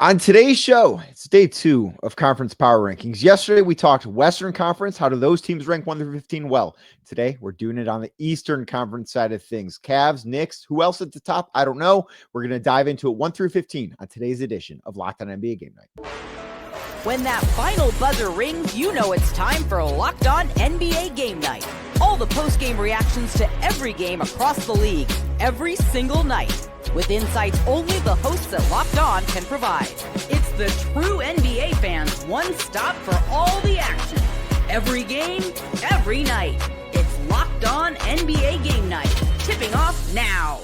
On today's show, it's day 2 of conference power rankings. Yesterday, we talked Western Conference. How do those teams rank 1 through 15? Well, today, we're doing it on the Eastern Conference side of things. Cavs, Knicks, who else at the top? I don't know. We're going to dive into it 1 through 15 on today's edition of Locked On NBA Game Night. When that final buzzer rings, you know it's time for Locked On NBA Game Night. All the post-game reactions to every game across the league, every single night, with insights only the hosts at Locked On can provide. It's the true NBA fans' one stop for all the action. Every game, every night. It's Locked On NBA Game Night. Tipping off now.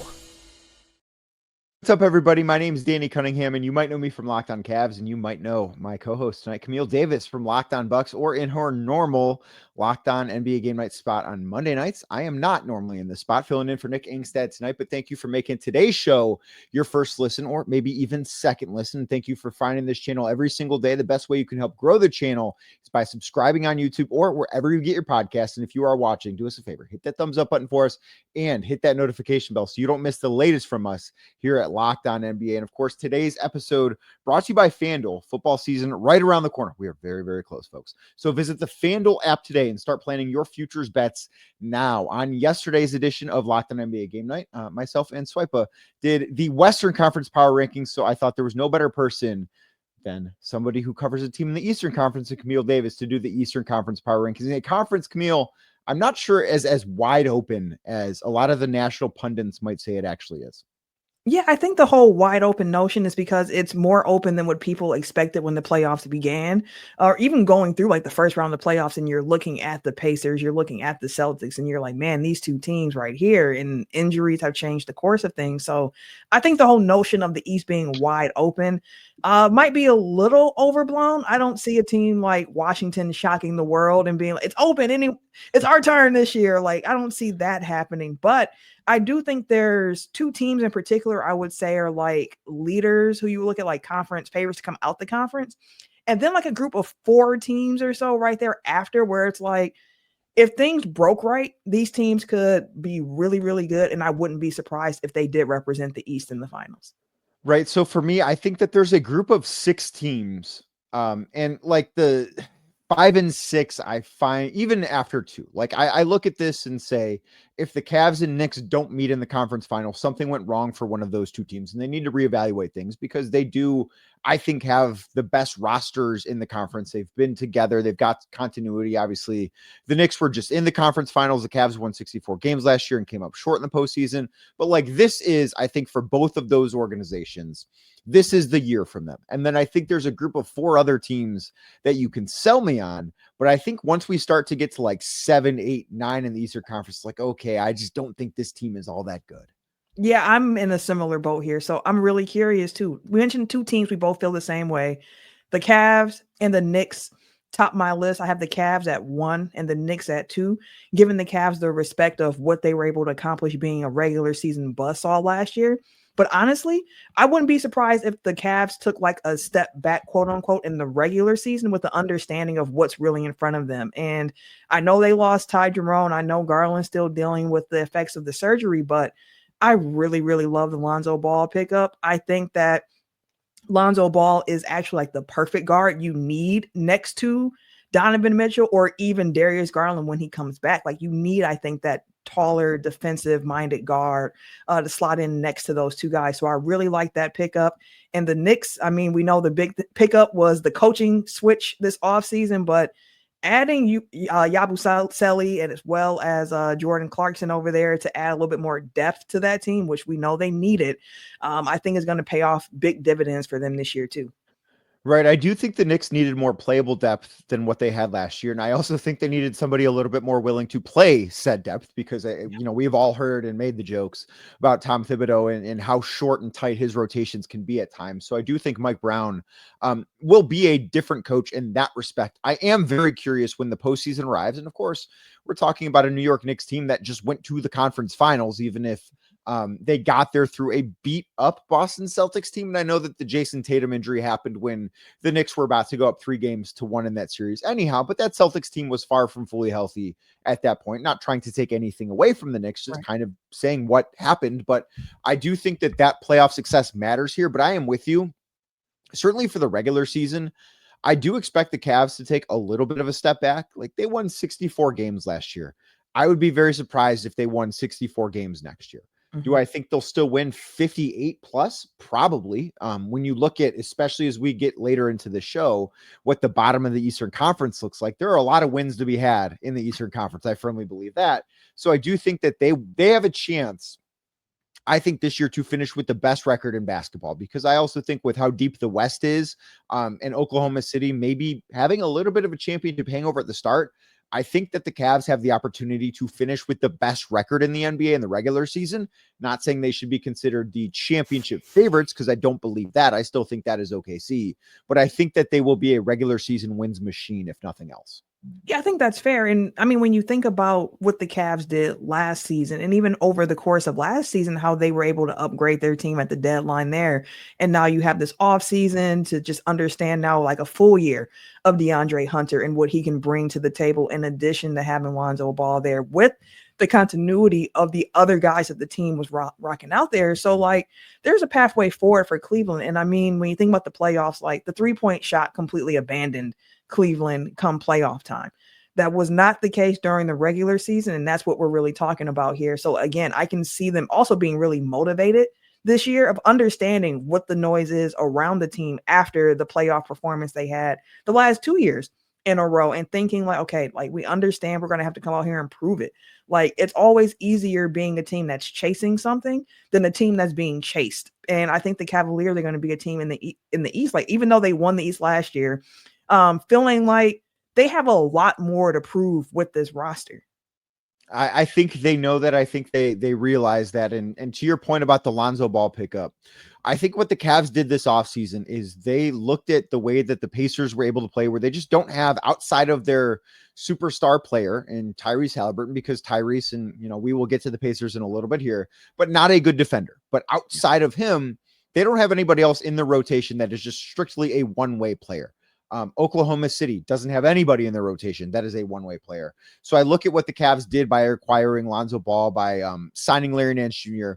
What's up, everybody? My name is Danny Cunningham, and you might know me from Locked On Cavs, and you might know my co-host tonight, Camille Davis from Locked On Bucks, or in her normal Locked On NBA Game Night spot on Monday nights. I am not normally in this spot, filling in for Nick Ingstad tonight, but thank you for making today's show your first listen, or maybe even second listen. Thank you for finding this channel every single day. The best way you can help grow the channel is by subscribing on YouTube or wherever you get your podcasts. And if you are watching, do us a favor, hit that thumbs up button for us and hit that notification bell so you don't miss the latest from us here at Locked On NBA. And of course, today's episode brought to you by FanDuel. Football season right around the corner. We are very, very close, folks. So visit the FanDuel app today and start planning your futures bets now. On yesterday's edition of Locked On NBA Game Night, myself and Swipa did the Western Conference power rankings. So I thought there was no better person than somebody who covers a team in the Eastern Conference, and Camille Davis, to do the Eastern Conference power rankings. In a conference, Camille, I'm not sure as wide open as a lot of the national pundits might say it actually is. Yeah, I think the whole wide open notion is because it's more open than what people expected when the playoffs began, or even going through like the first round of the playoffs, and you're looking at the Pacers, you're looking at the Celtics, and you're like, man, these two teams right here, and injuries have changed the course of things. So I think the whole notion of the East being wide open might be a little overblown. I don't see a team like Washington shocking the world and being like, it's open, it's our turn this year. Like, I don't see that happening, but I do think there's two teams in particular I would say are like leaders who you look at like conference favorites to come out the conference. And then like a group of 4 teams or so right there after, where it's like, if things broke right, these teams could be really, really good. And I wouldn't be surprised if they did represent the East in the finals. Right. So for me, I think that there's a group of 6 teams, and like the 5 and 6, I find even after 2, like I look at this and say, if the Cavs and Knicks don't meet in the conference final, something went wrong for one of those 2 teams, and they need to reevaluate things, because they do, I think, have the best rosters in the conference. They've been together. They've got continuity. Obviously, the Knicks were just in the conference finals. The Cavs won 64 games last year and came up short in the postseason. But like, this is, I think, for both of those organizations, this is the year from them. And then I think there's a group of 4 other teams that you can sell me on. But I think once we start to get to like 7, 8, 9 in the Eastern Conference, like, okay, I just don't think this team is all that good. Yeah, I'm in a similar boat here. So I'm really curious too. We mentioned 2 teams we both feel the same way. The Cavs and the Knicks top my list. I have the Cavs at 1 and the Knicks at 2, giving the Cavs the respect of what they were able to accomplish being a regular season buzzsaw last year. But honestly, I wouldn't be surprised if the Cavs took like a step back, quote unquote, in the regular season with the understanding of what's really in front of them. And I know they lost Ty Jerome. I know Garland's still dealing with the effects of the surgery, but I really, really love the Lonzo Ball pickup. I think that Lonzo Ball is actually like the perfect guard you need next to Donovan Mitchell or even Darius Garland when he comes back. Like, you need, I think, that taller defensive-minded guard to slot in next to those 2 guys. So I really like that pickup. And the Knicks, I mean, we know the big pickup was the coaching switch this offseason, but adding Yabusele and as well as Jordan Clarkson over there to add a little bit more depth to that team, which we know they needed, I think is going to pay off big dividends for them this year too. Right. I do think the Knicks needed more playable depth than what they had last year. And I also think they needed somebody a little bit more willing to play said depth, because, we've all heard and made the jokes about Tom Thibodeau and how short and tight his rotations can be at times. So I do think Mike Brown will be a different coach in that respect. I am very curious when the postseason arrives. And of course, we're talking about a New York Knicks team that just went to the conference finals, even if they got there through a beat up Boston Celtics team. And I know that the Jason Tatum injury happened when the Knicks were about to go up 3-1 in that series anyhow, but that Celtics team was far from fully healthy at that point. Not trying to take anything away from the Knicks, just kind of saying what happened. But I do think that playoff success matters here, but I am with you. certainly for the regular season, I do expect the Cavs to take a little bit of a step back. Like they won 64 games last year. I would be very surprised if they won 64 games next year. Do Mhm. I think they'll still win 58 plus? Probably. When you look at, especially as we get later into the show, what the bottom of the Eastern Conference looks like, there are a lot of wins to be had in the Eastern Conference. I firmly believe that. So I do think that they have a chance, I think, this year to finish with the best record in basketball, because I also think with how deep the West is, and Oklahoma City maybe having a little bit of a championship hangover at the start, I think that the Cavs have the opportunity to finish with the best record in the NBA in the regular season. Not saying they should be considered the championship favorites, because I don't believe that. I still think that is OKC, but I think that they will be a regular season wins machine, if nothing else. Yeah, I think that's fair. And I mean, when you think about what the Cavs did last season, and even over the course of last season, how they were able to upgrade their team at the deadline there. And now you have this offseason to just understand now like a full year of DeAndre Hunter and what he can bring to the table, in addition to having Lonzo Ball there with the continuity of the other guys that the team was rocking out there. So, like, there's a pathway forward for Cleveland. And I mean, when you think about the playoffs, like the 3-point shot completely abandoned Cleveland come playoff time. That was not the case during the regular season, and that's what we're really talking about here. So again, I can see them also being really motivated this year of understanding what the noise is around the team after the playoff performance they had the last 2 years in a row, and thinking like, okay, like we understand we're going to have to come out here and prove it. Like it's always easier being a team that's chasing something than a team that's being chased. And I think the Cavaliers are going to be a team in the East. Like even though they won the East last year, feeling like they have a lot more to prove with this roster. I think they know that. I think they realize that. And to your point about the Lonzo Ball pickup, I think what the Cavs did this offseason is they looked at the way that the Pacers were able to play, where they just don't have, outside of their superstar player and Tyrese Halliburton, because Tyrese, and we will get to the Pacers in a little bit here, but not a good defender. But outside of him, they don't have anybody else in the rotation that is just strictly a one-way player. Oklahoma City doesn't have anybody in their rotation that is a one-way player. So I look at what the Cavs did by acquiring Lonzo Ball, by signing Larry Nance Jr.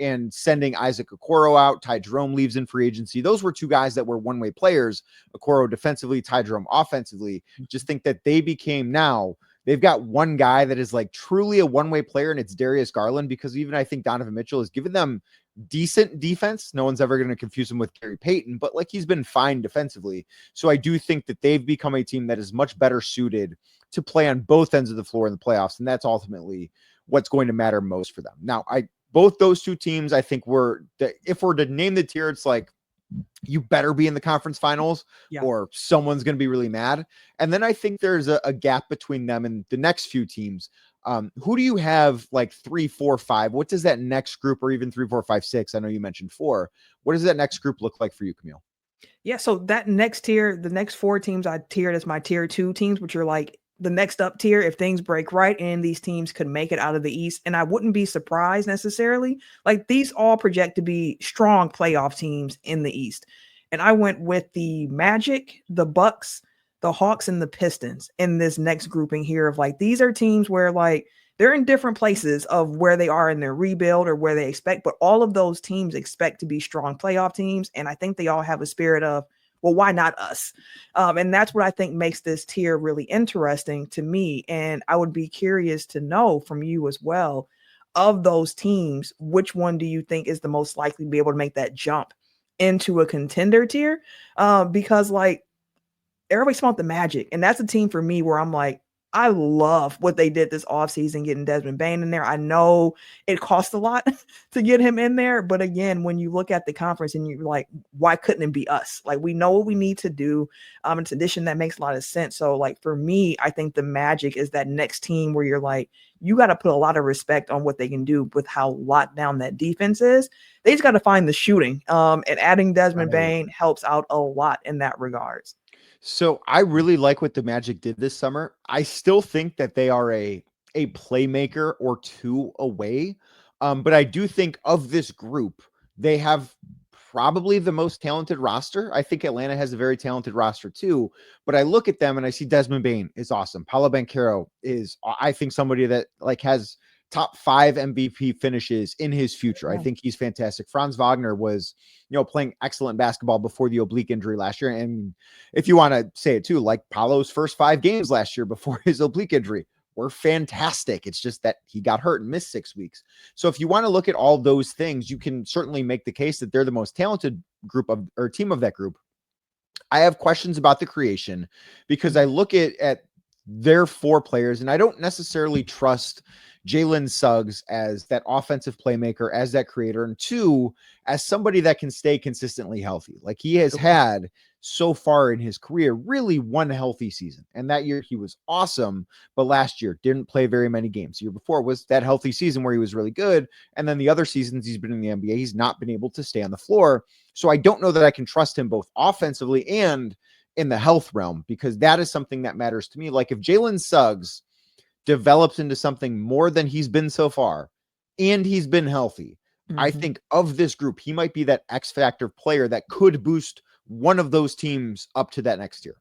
and sending Isaac Okoro out. Ty Jerome leaves in free agency. Those were two guys that were one-way players. Okoro defensively, Ty Jerome offensively. Just think that they became, now they've got one guy that is like truly a one-way player, and it's Darius Garland, because even I think Donovan Mitchell has given them decent defense. No one's ever going to confuse him with Gary Payton, but like he's been fine defensively. So I do think that they've become a team that is much better suited to play on both ends of the floor in the playoffs. And that's ultimately what's going to matter most for them. Now, both those two teams, I think if we're to name the tier, it's like, you better be in the conference finals, or someone's going to be really mad. And then I think there's a gap between them and the next few teams. Who do you have like 3, 4, 5? What does that next group, or even 3, 4, 5, 6? I know you mentioned 4. What does that next group look like for you, Camille? Yeah, so that next tier, the next 4 teams I tiered as my tier 2 teams, which are like the next up tier if things break right and these teams could make it out of the East. And I wouldn't be surprised necessarily. Like these all project to be strong playoff teams in the East. And I went with the Magic, the Bucks, the Hawks, and the Pistons in this next grouping here of like, these are teams where like they're in different places of where they are in their rebuild or where they expect, but all of those teams expect to be strong playoff teams. And I think they all have a spirit of, well, why not us? And that's what I think makes this tier really interesting to me. And I would be curious to know from you as well, of those teams, which one do you think is the most likely to be able to make that jump into a contender tier? Because like everybody's talking about the Magic, and that's a team for me where I'm like, I love what they did this offseason, getting Desmond Bane in there. I know it cost a lot to get him in there, but again, when you look at the conference and you're like, why couldn't it be us? Like, we know what we need to do. It's an addition that makes a lot of sense. So, like, for me, I think the Magic is that next team where you're like, you got to put a lot of respect on what they can do with how locked down that defense is. They just got to find the shooting. And adding Desmond Bane helps out a lot in that regards. So I really like what the Magic did this summer. I still think that they are a playmaker or two away. But I do think of this group, they have probably the most talented roster. I think Atlanta has a very talented roster too. But I look at them and I see Desmond Bane is awesome. Paolo Banchero is, I think, somebody that like has top 5 MVP finishes in his future. I think he's fantastic. Franz Wagner was, playing excellent basketball before the oblique injury last year. And if you want to say it too, like Paolo's first 5 games last year before his oblique injury were fantastic. It's just that he got hurt and missed 6 weeks. So if you want to look at all those things, you can certainly make the case that they're the most talented group of or team of that group. I have questions about the creation because I look at their 4 players and I don't necessarily trust Jalen Suggs as that offensive playmaker, as that creator, and 2, as somebody that can stay consistently healthy. Like he has had so far in his career, really one healthy season. And that year he was awesome, but last year didn't play very many games. The year before was that healthy season where he was really good. And then the other seasons he's been in the NBA, he's not been able to stay on the floor. So I don't know that I can trust him both offensively and in the health realm, because that is something that matters to me. Like if Jalen Suggs develops into something more than he's been so far, and he's been healthy, I think of this group, he might be that X factor player that could boost one of those teams up to that next year.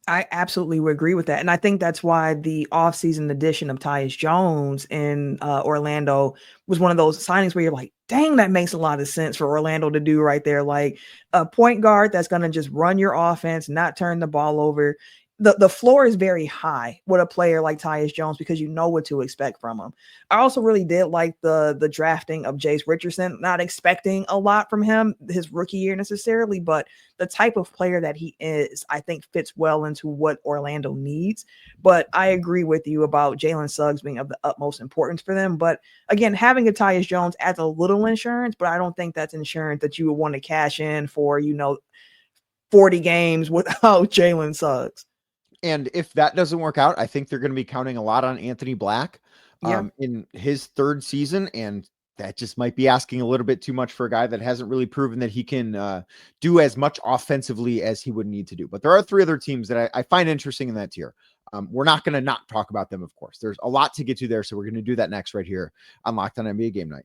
I absolutely would agree with that. And I think that's why the offseason addition of Tyus Jones in Orlando was one of those signings where you're like, dang, that makes a lot of sense for Orlando to do right there. Like a point guard that's going to just run your offense, not turn the ball over. The floor is very high with a player like Tyus Jones because you know what to expect from him. I also really did like the drafting of Jace Richardson, not expecting a lot from him his rookie year necessarily, but the type of player that he is, I think fits well into what Orlando needs. But I agree with you about Jalen Suggs being of the utmost importance for them. But again, having a Tyus Jones adds a little insurance, but I don't think that's insurance that you would want to cash in for, 40 games without Jalen Suggs. And if that doesn't work out, I think they're going to be counting a lot on Anthony Black in his 3rd season. And that just might be asking a little bit too much for a guy that hasn't really proven that he can do as much offensively as he would need to do. But there are 3 other teams that I find interesting in that tier. We're not going to not talk about them, of course. There's a lot to get to there. So we're going to do that next right here on Locked On NBA Game Night.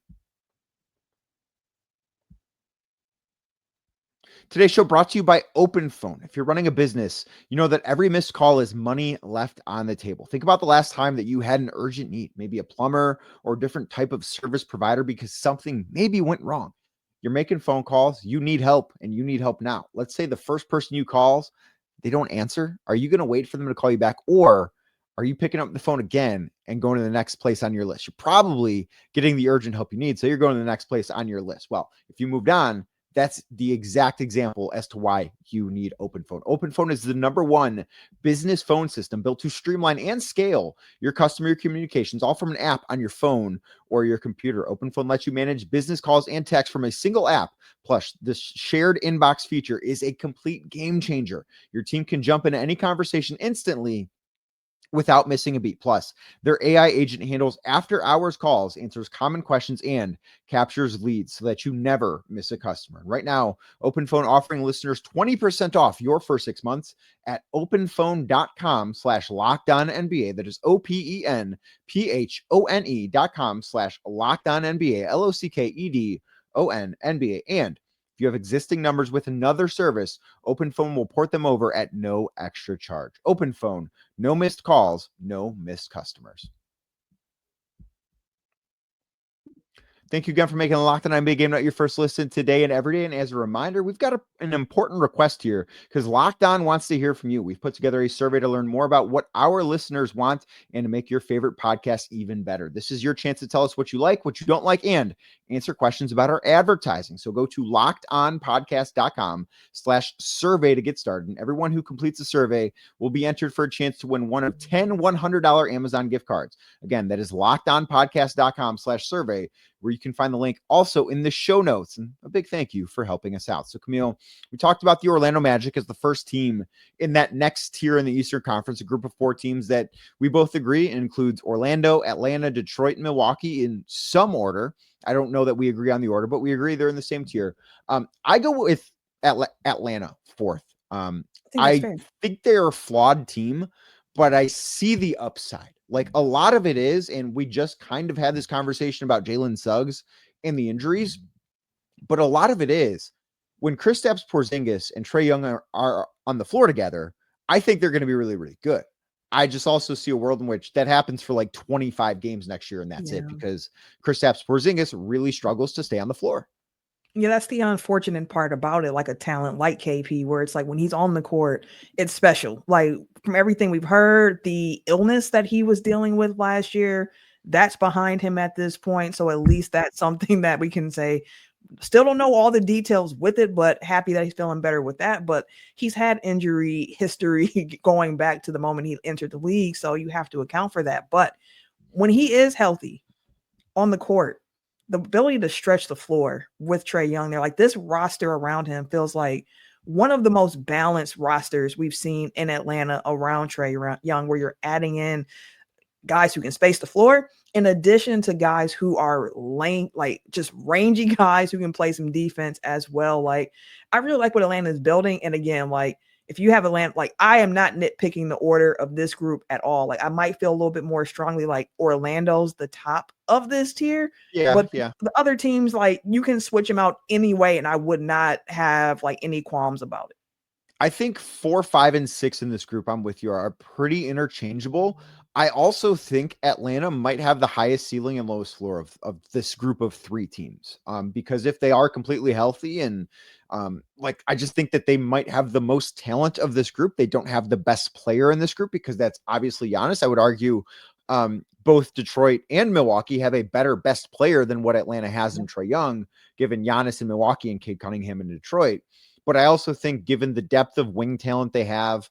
Today's show brought to you by OpenPhone. If you're running a business, you know that every missed call is money left on the table. Think about the last time that you had an urgent need, maybe a plumber or a different type of service provider because something maybe went wrong. You're making phone calls, you need help, and you need help now. Let's say the first person you call, they don't answer. Are you going to wait for them to call you back, or are you picking up the phone again and going to the next place on your list? You're probably getting the urgent help you need, so you're going to the next place on your list. Well, if you moved on, that's the exact example as to why you need OpenPhone. OpenPhone is the #1 business phone system built to streamline and scale your customer communications, all from an app on your phone or your computer. OpenPhone lets you manage business calls and text from a single app. Plus, the shared inbox feature is a complete game changer. Your team can jump into any conversation instantly without missing a beat. Plus, their AI agent handles after-hours calls, answers common questions, and captures leads so that you never miss a customer. Right now, OpenPhone offering listeners 20% off your first 6 months at openphone.com/LockedOnNBA. That is OpenPhone.com/LockedOnNBA, LOCKEDONNBA. And if you have existing numbers with another service, OpenPhone will port them over at no extra charge. OpenPhone, no missed calls, no missed customers. Thank you again for making the Locked On NBA Game Night your first listen today and every day. And as a reminder, we've got an important request here because Locked On wants to hear from you. We've put together a survey to learn more about what our listeners want and to make your favorite podcast even better. This is your chance to tell us what you like, what you don't like, and answer questions about our advertising. So go to lockedonpodcast.com/survey to get started. And everyone who completes the survey will be entered for a chance to win one of 10 $100 Amazon gift cards. Again, that is lockedonpodcast.com/survey, where you can find the link also in the show notes. And a big thank you for helping us out. So Camille, we talked about the Orlando Magic as the first team in that next tier in the Eastern Conference, a group of 4 teams that we both agree includes Orlando, Atlanta, Detroit, and Milwaukee in some order. I don't know that we agree on the order, but we agree they're in the same tier. I go with Atlanta 4th. I think they're a flawed team, but I see the upside. Like a lot of it is, and we just kind of had this conversation about Jalen Suggs and the injuries, but a lot of it is when Kristaps Porzingis and Trae Young are on the floor together, I think they're going to be really, really good. I just also see a world in which that happens for like 25 games next year, and that's it, because Kristaps Porzingis really struggles to stay on the floor. Yeah, that's the unfortunate part about it, like a talent like KP, where it's like when he's on the court, it's special. Like from everything we've heard, the illness that he was dealing with last year, that's behind him at this point. So at least that's something that we can say. Still don't know all the details with it, but happy that he's feeling better with that. But he's had injury history going back to the moment he entered the league. So you have to account for that. But when he is healthy on the court, the ability to stretch the floor with Trae Young there, like this roster around him feels like one of the most balanced rosters we've seen in Atlanta around Trae Young, where you're adding in guys who can space the floor, in addition to guys who are lane, like just rangy guys who can play some defense as well. Like, I really like what Atlanta is building. And again, like if you have Atlanta, like I am not nitpicking the order of this group at all. Like I might feel a little bit more strongly like Orlando's the top of this tier, but Yeah. the other teams, like you can switch them out anyway, and I would not have like any qualms about it. I think 4, 5, and 6 in this group, I'm with you, are pretty interchangeable. I also think Atlanta might have the highest ceiling and lowest floor of this group of 3 teams. Because if they are completely healthy and like I just think that they might have the most talent of this group. They don't have the best player in this group because that's obviously Giannis. I would argue both Detroit and Milwaukee have a better best player than what Atlanta has in Trae Young, given Giannis in Milwaukee and Cade Cunningham in Detroit. But I also think, given the depth of wing talent they have,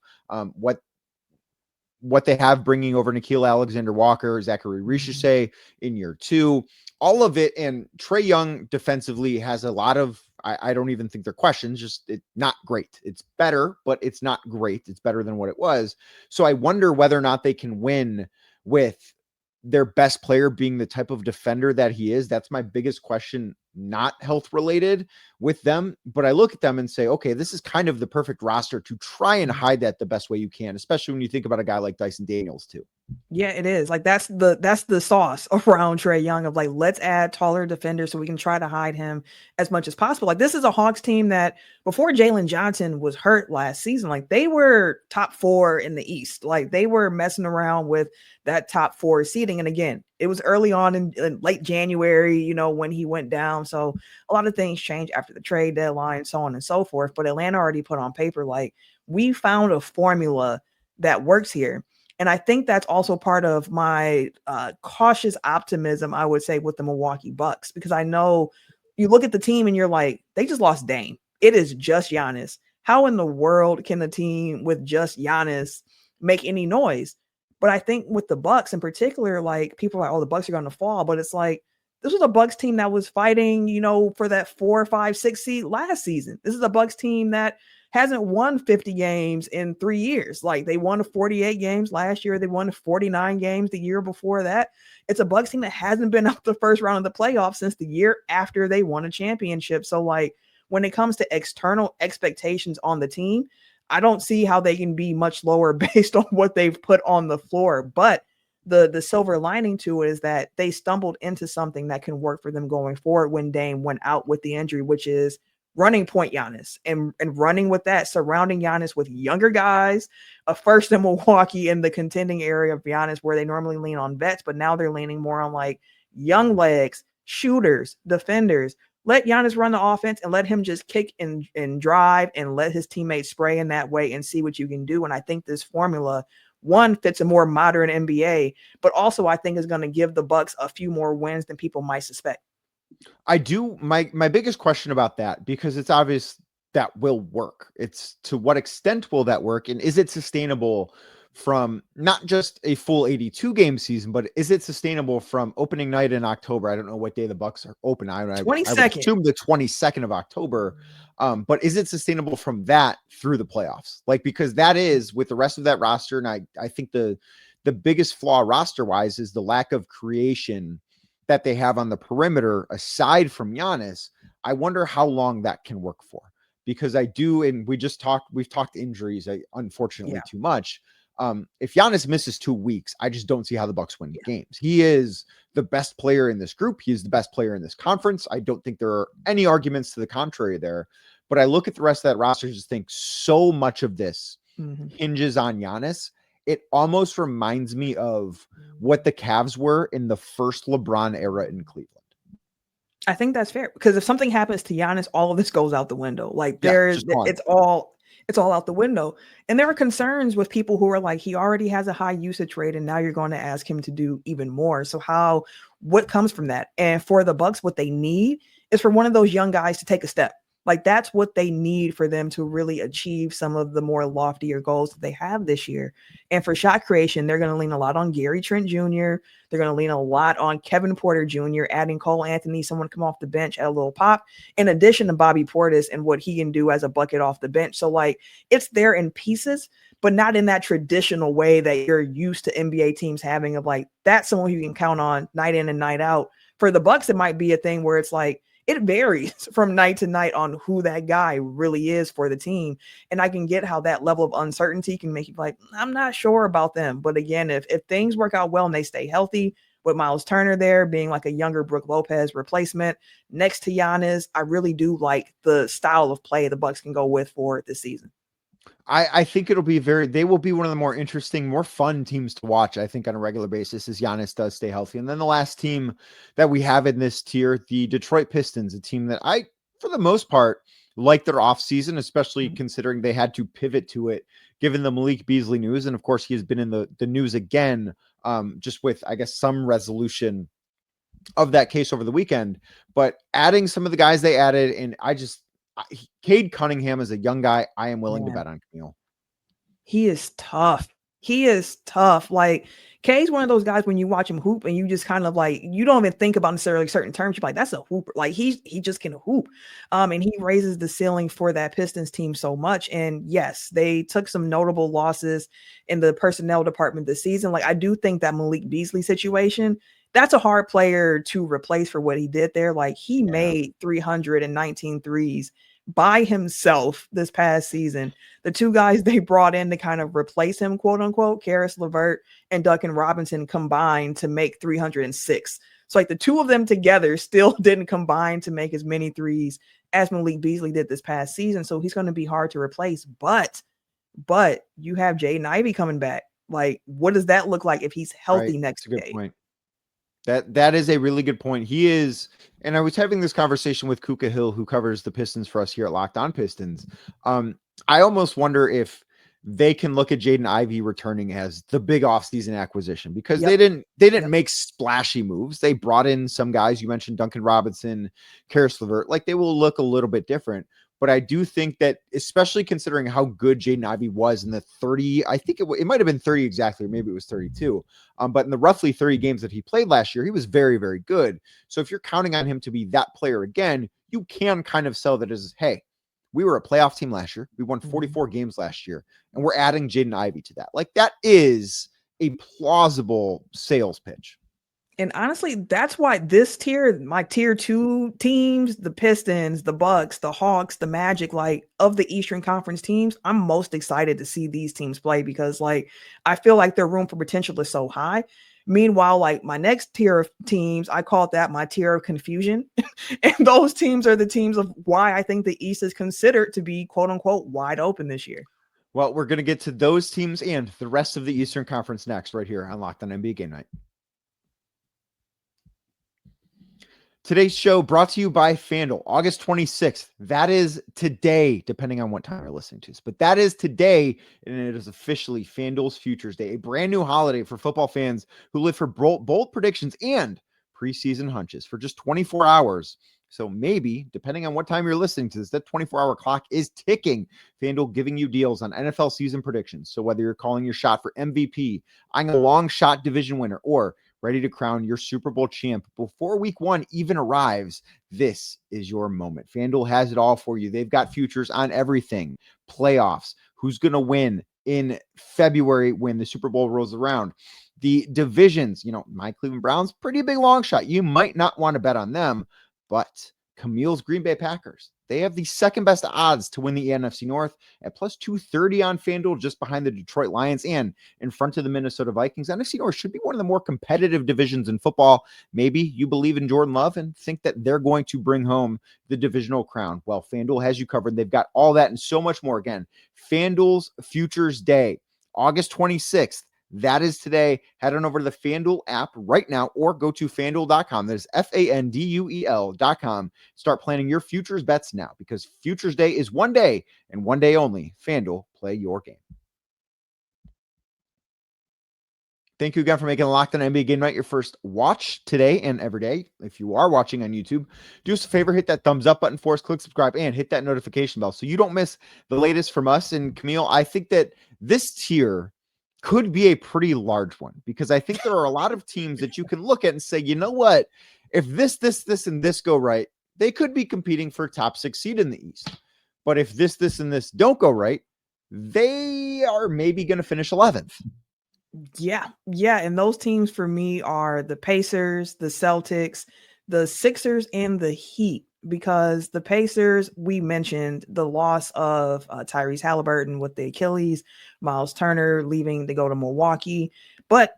what they have bringing over Nickeil Alexander-Walker, Zachary Richardson in year 2, all of it, and Trae Young defensively has a lot of, I don't even think they're questions, just not great. It's better, but it's not great. It's better than what it was. So I wonder whether or not they can win with their best player being the type of defender that he is. That's my biggest question, not health related with them. But I look at them and say, okay, this is kind of the perfect roster to try and hide that the best way you can, especially when you think about a guy like Dyson Daniels too. Yeah, it is. Like that's the sauce around Trae Young of like, let's add taller defenders so we can try to hide him as much as possible. Like this is a Hawks team that before Jalen Johnson was hurt last season, like they were top 4 in the East. Like they were messing around with that top 4 seeding. And again, it was early on in late January, you know, when he went down. So a lot of things changed after the trade deadline, so on and so forth. But Atlanta already put on paper, like we found a formula that works here. And I think that's also part of my cautious optimism, I would say, with the Milwaukee Bucks, because I know you look at the team and you're like, they just lost Dame. It is just Giannis. How in the world can a team with just Giannis make any noise? But I think with the Bucks in particular, like people are like, oh, the Bucks are going to fall. But it's like, this was a Bucks team that was fighting, you know, for that 4, 5, 6 seed last season. This is a Bucks team that hasn't won 50 games in 3 years. Like they won 48 games last year. They won 49 games the year before that. It's a Bucks team that hasn't been up the first round of the playoffs since the year after they won a championship. So like when it comes to external expectations on the team, I don't see how they can be much lower based on what they've put on the floor. But the silver lining to it is that they stumbled into something that can work for them going forward when Dame went out with the injury, which is running point Giannis and running with that, surrounding Giannis with younger guys, first in Milwaukee in the contending area of Giannis where they normally lean on vets, but now they're leaning more on like young legs, shooters, defenders. Let Giannis run the offense and let him just kick and drive and let his teammates spray in that way and see what you can do. And I think this formula, one, fits a more modern NBA, but also I think is going to give the Bucks a few more wins than people might suspect. I do. My biggest question about that, because it's obvious that will work. It's to what extent will that work? And is it sustainable from not just a full 82 game season, but is it sustainable from opening night in October? I don't know what day the Bucks are open. I would assume the 22nd of October. But is it sustainable from that through the playoffs? Like, because that is with the rest of that roster. And I think the biggest flaw roster wise is the lack of creation that they have on the perimeter aside from Giannis. I wonder how long that can work for, because I do. And we've talked injuries, unfortunately too much. If Giannis misses 2 weeks, I just don't see how the Bucks win games. He is the best player in this group. He is the best player in this conference. I don't think there are any arguments to the contrary there, but I look at the rest of that roster and just think so much of this hinges on Giannis. it almost reminds me of what the Cavs were in the first LeBron era in Cleveland. I think that's fair, because if something happens to Giannis, all of this goes out the window. Like Just it's all out the window. And there are concerns with people who are like, he already has a high usage rate, and now you're going to ask him to do even more. So what comes from that? And for the Bucks, what they need is for one of those young guys to take a step. Like that's what they need for them to really achieve some of the more loftier goals that they have this year. And for shot creation, they're going to lean a lot on Gary Trent Jr. They're going to lean a lot on Kevin Porter Jr., adding Cole Anthony, someone to come off the bench at a little pop, in addition to Bobby Portis and what he can do as a bucket off the bench. So like it's there in pieces, but not in that traditional way that you're used to NBA teams having, of like, that's someone you can count on night in and night out. For the Bucks, it might be a thing where it's like, it varies from night to night on who that guy really is for the team. And I can get how that level of uncertainty can make you like, I'm not sure about them. But again, if things work out well and they stay healthy, with Miles Turner there being like a younger Brook Lopez replacement next to Giannis, I really do like the style of play the Bucks can go with for this season. I think they will be one of the more interesting, more fun teams to watch, I think, on a regular basis, as Giannis does stay healthy. And then the last team that we have in this tier, the Detroit Pistons, a team that I, for the most part, like their offseason, especially considering they had to pivot to it, given the Malik Beasley news. And of course, he has been in the news again, just with, I guess, some resolution of that case over the weekend. But adding some of the guys they added, and Cade Cunningham is a young guy I am willing to bet on, Camille. He is tough. Like, Kay's one of those guys when you watch him hoop and you just kind of like, you don't even think about necessarily certain terms. You're like, that's a hooper. Like he just can hoop. And he raises the ceiling for that Pistons team so much. And yes, they took some notable losses in the personnel department this season. Like, I do think that Malik Beasley situation, that's a hard player to replace for what he did there. Like he made 319 threes by himself this past season. The two guys they brought in to kind of replace him, quote unquote, Karis LeVert and Duncan Robinson, combined to make 306. So like the two of them together still didn't combine to make as many threes as Malik Beasley did this past season. So he's going to be hard to replace. But you have Jaden Ivey coming back. Like, what does that look like if he's healthy next That's a day? good point. That is a really good point. He is, and I was having this conversation with Kuka Hill, who covers the Pistons for us here at Locked On Pistons. I almost wonder if they can look at Jaden Ivey returning as the big offseason acquisition, because they didn't make splashy moves. They brought in some guys. You mentioned Duncan Robinson, Karis LeVert. Like, they will look a little bit different. But I do think that, especially considering how good Jaden Ivey was in the 30, I think it might have been 30 exactly, or maybe it was 32. But in the roughly 30 games that he played last year, he was very, very good. So if you're counting on him to be that player again, you can kind of sell that as, hey, we were a playoff team last year. We won 44 games last year, and we're adding Jaden Ivey to that. Like, that is a plausible sales pitch. And honestly, that's why this tier, my tier 2 teams, the Pistons, the Bucks, the Hawks, the Magic, like, of the Eastern Conference teams, I'm most excited to see these teams play, because like, I feel like their room for potential is so high. Meanwhile, like, my next tier of teams, I call that my tier of confusion. And those teams are the teams of why I think the East is considered to be, quote unquote, wide open this year. Well, we're going to get to those teams and the rest of the Eastern Conference next, right here on Locked On NBA Game Night. Today's show brought to you by FanDuel, August 26th. That is today, depending on what time you're listening to this, but that is today, and it is officially FanDuel's Futures Day, a brand new holiday for football fans who live for bold predictions and preseason hunches for just 24 hours. So maybe, depending on what time you're listening to this, that 24-hour clock is ticking. FanDuel giving you deals on NFL season predictions. So whether you're calling your shot for MVP, eyeing a long shot division winner, or ready to crown your Super Bowl champ before week 1 even arrives, this is your moment. FanDuel has it all for you. They've got futures on everything. Playoffs, who's going to win in February when the Super Bowl rolls around. The divisions, my Cleveland Browns, pretty big long shot. You might not want to bet on them, but Camille's Green Bay Packers, they have the second best odds to win the NFC North at plus 230 on FanDuel, just behind the Detroit Lions and in front of the Minnesota Vikings. NFC North should be one of the more competitive divisions in football. Maybe you believe in Jordan Love and think that they're going to bring home the divisional crown. Well, FanDuel has you covered. They've got all that and so much more. Again, FanDuel's Futures Day, August 26th. That is today. Head on over to the FanDuel app right now or go to FanDuel.com. That is FanDuel.com. Start planning your futures bets now because Futures Day is one day and one day only. FanDuel, play your game. Thank you again for making Locked On NBA Game Night your first watch today and every day. If you are watching on YouTube, do us a favor, hit that thumbs up button for us, click subscribe, and hit that notification bell so you don't miss the latest from us. And Camille, I think that this tier could be a pretty large one because I think there are a lot of teams that you can look at and say, you know what, if this, and this go right, they could be competing for top 6 seed in the East. But if this, and this don't go right, they are maybe going to finish 11th. Yeah. And those teams for me are the Pacers, the Celtics, the Sixers, and the Heat. Because the Pacers, we mentioned the loss of Tyrese Halliburton with the Achilles, Miles Turner leaving to go to Milwaukee, but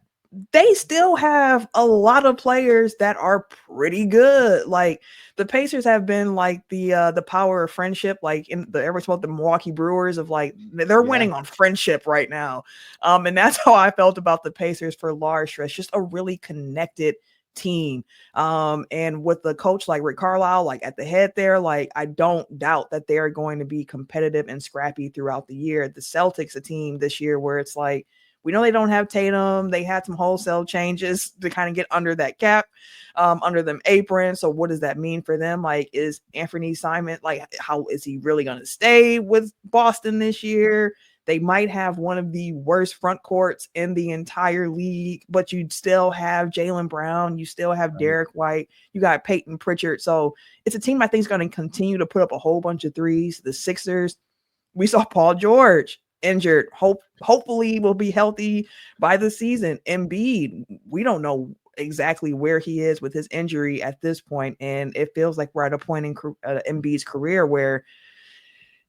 they still have a lot of players that are pretty good. Like the Pacers have been like the power of friendship, like in the ever spoke the Milwaukee Brewers of like they're winning on friendship right now. And that's how I felt about the Pacers for large stretch, just a really connected team. And with the coach like Rick Carlisle, like at the head there, like I don't doubt that they're going to be competitive and scrappy throughout the year. The Celtics, a team this year where it's like, we know they don't have Tatum. They had some wholesale changes to kind of get under that cap, under them apron. So what does that mean for them? Like, is Anthony Simon, like, how is he really going to stay with Boston this year? They might have one of the worst front courts in the entire league, but you still have Jaylen Brown. You still have Derek White. You got Peyton Pritchard. So it's a team I think is going to continue to put up a whole bunch of threes. The Sixers, we saw Paul George injured. Hopefully will be healthy by the season. Embiid, we don't know exactly where he is with his injury at this point, and it feels like we're at a point in Embiid's career where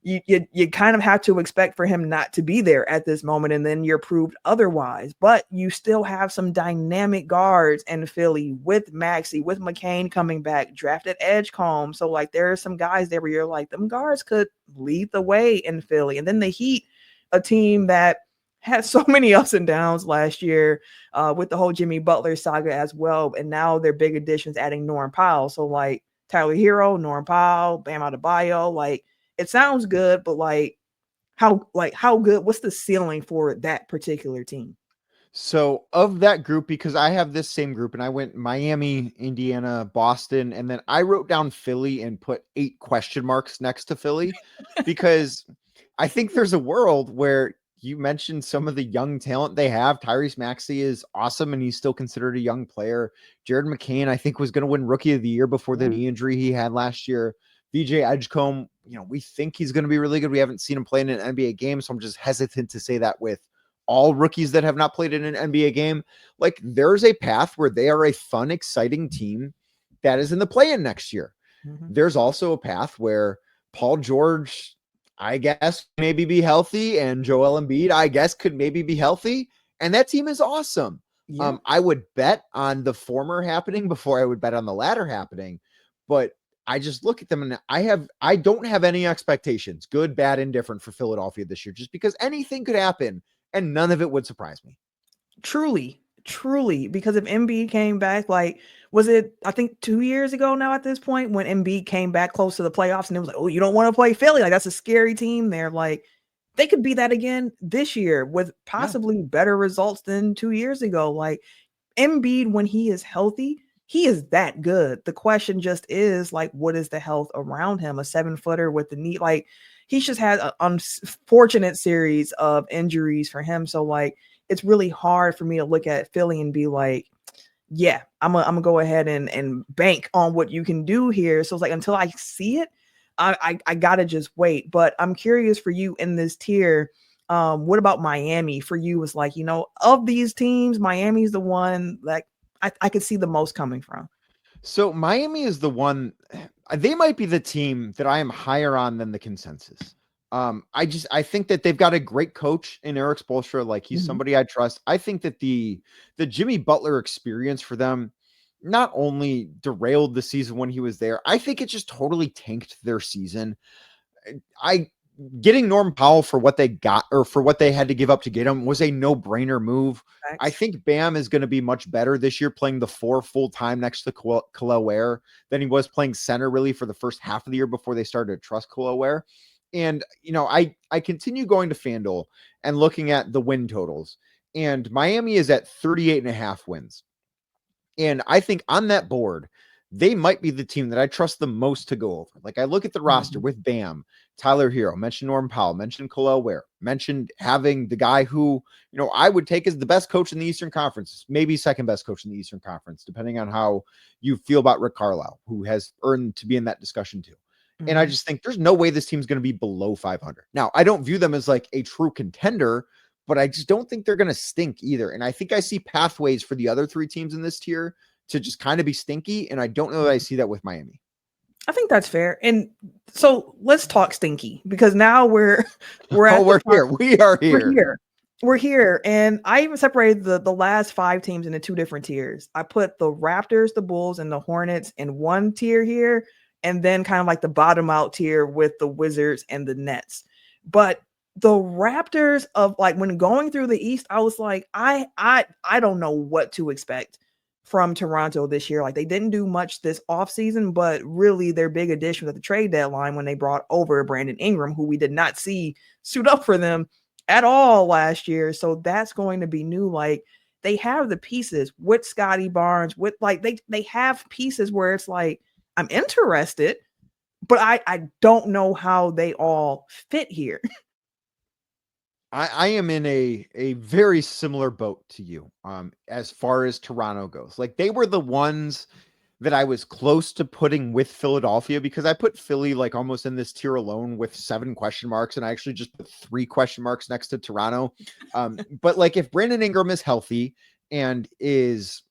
you kind of have to expect for him not to be there at this moment, and then you're proved otherwise. But you still have some dynamic guards in Philly with Maxey, with McCain coming back, drafted Edgecombe. So like there are some guys there where you're like, them guards could lead the way in Philly. And then the Heat, a team that had so many ups and downs last year with the whole Jimmy Butler saga as well. And now their big additions adding Norm Powell. So like Tyler Hero, Norm Powell, Bam Adebayo, like it sounds good, but how good, what's the ceiling for that particular team? So of that group, because I have this same group and I went Miami, Indiana, Boston, and then I wrote down Philly and put 8 question marks next to Philly because I think there's a world where you mentioned some of the young talent they have. Tyrese Maxey is awesome and he's still considered a young player. Jared McCain, I think, was going to win Rookie of the Year before the knee injury he had last year. VJ Edgecombe, we think he's going to be really good. We haven't seen him play in an NBA game, so I'm just hesitant to say that with all rookies that have not played in an NBA game. Like there's a path where they are a fun, exciting team that is in the play-in next year. Mm-hmm. There's also a path where Paul George, I guess, maybe be healthy, and Joel Embiid, I guess, could maybe be healthy, and that team is awesome. Yeah. I would bet on the former happening before I would bet on the latter happening, but I just look at them and I don't have any expectations, good, bad, indifferent for Philadelphia this year, just because anything could happen and none of it would surprise me. Truly, because if Embiid came back, like, was it, I think 2 years ago now at this point, when Embiid came back close to the playoffs and it was like, oh, you don't want to play Philly? Like, that's a scary team there. Like, they could be that again this year with possibly better results than 2 years ago. Like, Embiid, when he is healthy, he is that good. The question just is, like, what is the health around him? A 7-footer with the knee, like, he's just had an unfortunate series of injuries for him. So, like, it's really hard for me to look at Philly and be like, yeah, I'm gonna go ahead and bank on what you can do here. So it's like, until I see it, I gotta just wait. But I'm curious for you in this tier. What about Miami for you? Was like, of these teams, Miami's the one that I could see the most coming from. So Miami is the one, they might be the team that I am higher on than the consensus. I think that they've got a great coach in Eric Spoelstra. Like, he's somebody I trust. I think that the Jimmy Butler experience for them not only derailed the season when he was there, I think it just totally tanked their season. getting Norm Powell for what they got or for what they had to give up to get him was a no-brainer move. I think Bam is going to be much better this year playing the 4 full time next to Khalil Ware than he was playing center really for the first half of the year before they started to trust Khalil Ware. And, I continue going to FanDuel and looking at the win totals, and Miami is at 38.5 wins. And I think on that board, they might be the team that I trust the most to go over. Like I look at the roster with Bam, Tyler Hero, mentioned Norm Powell, mentioned Khalil Ware, mentioned having the guy who, I would take as the best coach in the Eastern Conference, maybe second best coach in the Eastern Conference, depending on how you feel about Rick Carlisle, who has earned to be in that discussion too. And I just think there's no way this team's going to be below 500. Now, I don't view them as like a true contender, but I just don't think they're going to stink either. And I think I see pathways for the other 3 teams in this tier to just kind of be stinky. And I don't know that I see that with Miami. I think that's fair. And so let's talk stinky, because now we're here. We are here. We're here. And I even separated the last 5 teams into 2 different tiers. I put the Raptors, the Bulls, and the Hornets in one tier here, and then kind of like the bottom out tier with the Wizards and the Nets. But the Raptors, of like when going through the East, I was like, I don't know what to expect from Toronto this year. Like they didn't do much this offseason, but really their big addition at the trade deadline when they brought over Brandon Ingram, who we did not see suit up for them at all last year. So that's going to be new. Like they have the pieces with Scotty Barnes, with like they have pieces where it's like, I'm interested, but I don't know how they all fit here. I am in a very similar boat to you as far as Toronto goes. Like they were the ones that I was close to putting with Philadelphia, because I put Philly like almost in this tier alone with 7 question marks, and I actually just put 3 question marks next to Toronto. But like if Brandon Ingram is healthy and is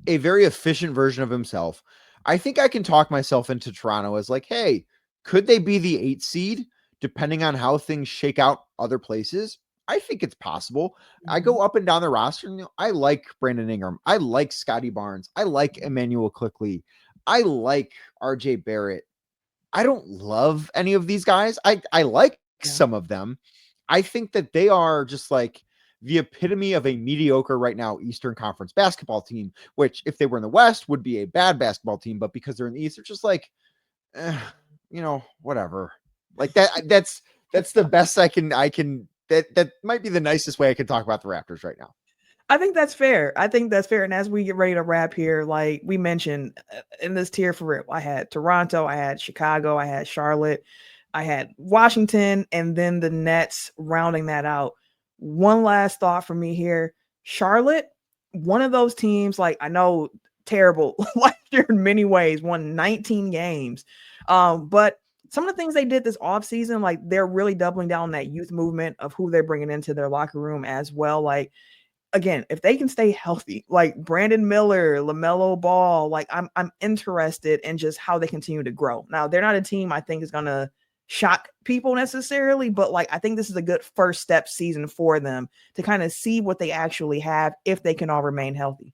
a very efficient version of himself, I think I can talk myself into Toronto as like, hey, could they be the 8 seed depending on how things shake out other places? I think it's possible. I go up and down the roster, and I like Brandon Ingram. I like Scotty Barnes. I like Emmanuel Quickley. I like RJ Barrett. I don't love any of these guys. I like some of them. I think that they are just like the epitome of a mediocre right now Eastern Conference basketball team, which if they were in the West would be a bad basketball team, but because they're in the East, they're just like, whatever. Like that's the best I can that might be the nicest way I can talk about the Raptors right now. I think that's fair. And as we get ready to wrap here, like we mentioned in this tier for real, I had Toronto, I had Chicago, I had Charlotte, I had Washington, and then the Nets rounding that out. One last thought for me here. Charlotte, one of those teams, like I know terrible last year in many ways, won 19 games. But some of the things they did this offseason, like they're really doubling down on that youth movement of who they're bringing into their locker room as well. Like, again, if they can stay healthy, like Brandon Miller, LaMelo Ball, like I'm interested in just how they continue to grow. Now, they're not a team I think is going to shock people necessarily, but like I think this is a good first step season for them to kind of see what they actually have if they can all remain healthy.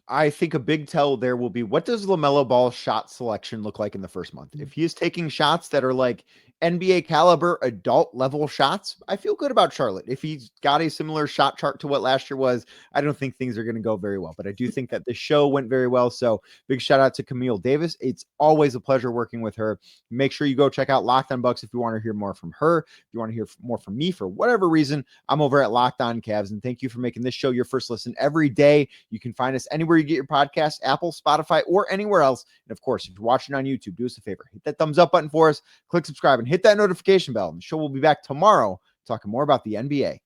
I think a big tell there will be, what does LaMelo Ball's shot selection look like in the first month? If he is taking shots that are like NBA caliber adult level shots, I feel good about Charlotte. If he's got a similar shot chart to what last year was, I don't think things are going to go very well, but I do think that the show went very well. So big shout out to Camille Davis. It's always a pleasure working with her. Make sure you go check out Locked On Bucks if you want to hear more from her. If you want to hear more from me for whatever reason, I'm over at Locked On Cavs, and thank you for making this show your first listen every day. You can find us anywhere you get your podcast, Apple, Spotify, or anywhere else. And of course, if you're watching on YouTube, do us a favor, hit that thumbs up button for us, click subscribe, and hit that notification bell. And the show will be back tomorrow talking more about the NBA.